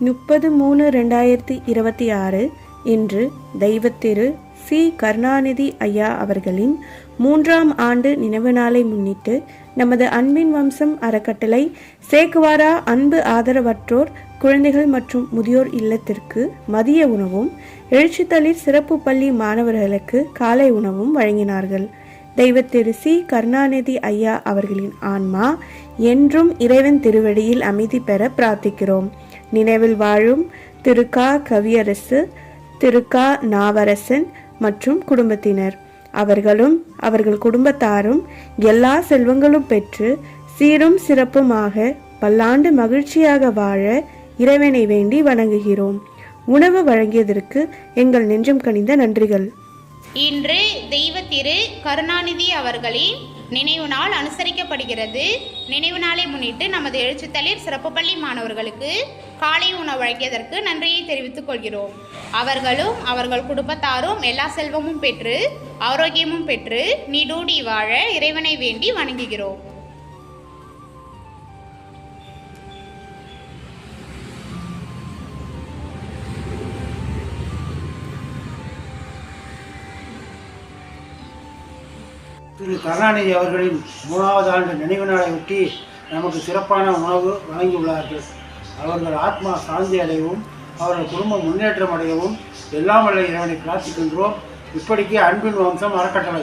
30/3/2026 இன்று தெய்வத்திரு சி. கருணாநிதி ஐயா அவர்களின் 3ஆம் ஆண்டு நினைவு நாளை முன்னிட்டு நமது அன்பின் வம்சம் அறக்கட்டளை சேக்குவாரா அன்பு ஆதரவற்றோர் குழந்தைகள் மற்றும் முதியோர் இல்லத்திற்கு மதிய உணவும், எழுச்சித்தளிர் சிறப்பு பள்ளி மாணவர்களுக்கு காலை உணவும் வழங்கினார்கள். தெய்வத்திரு சி. கருணாநிதி ஐயா அவர்களின் ஆன்மா என்றும் இறைவன் திருவடியில் அமைதி பெற பிரார்த்திக்கிறோம். நினைவில் வாழும் திரு க. கவியரசு, திரு க. நாவரசன் மற்றும் குடும்பத்தினர், அவர்களும் அவர்கள் குடும்பத்தாரும் எல்லா செல்வங்களும் பெற்று சீரும் சிறப்புமாக பல்லாண்டு மகிழ்ச்சியாக வாழ இறைவனை வேண்டி வணங்குகிறோம். உணவு வழங்கியதற்கு எங்கள் நெஞ்சம் கனிந்த நன்றிகள். இன்று தெய்வத்திரு கருணாநிதி அவர்களின் நினைவு நாள் அனுசரிக்கப்படுகிறது. நினைவு நாளை முன்னிட்டு நமது எழுச்சித்தளிர் சிறப்பு பள்ளி மாணவர்களுக்கு காலை உணவு வழங்கியதற்கு நன்றியை தெரிவித்துக் கொள்கிறோம். அவர்களும் அவர்கள் குடும்பத்தாரும் எல்லா செல்வமும் பெற்று ஆரோக்கியமும் பெற்று நீடூடி வாழ இறைவனை வேண்டி வணங்குகிறோம். திரு கருணாநிதி அவர்களின் 3வது ஆண்டு நினைவு நாளை ஒட்டி நமக்கு சிறப்பான உணவு வழங்கியுள்ளார்கள். அவர்கள் ஆத்மா சாந்தி அடையவும், அவர்கள் குடும்பம் முன்னேற்றம் அடையவும் எல்லாம் வல்ல இறைவனை பிரார்த்திக்கின்றோம். இப்படிக்கு அன்பின் வம்சம் அறக்கட்டளை.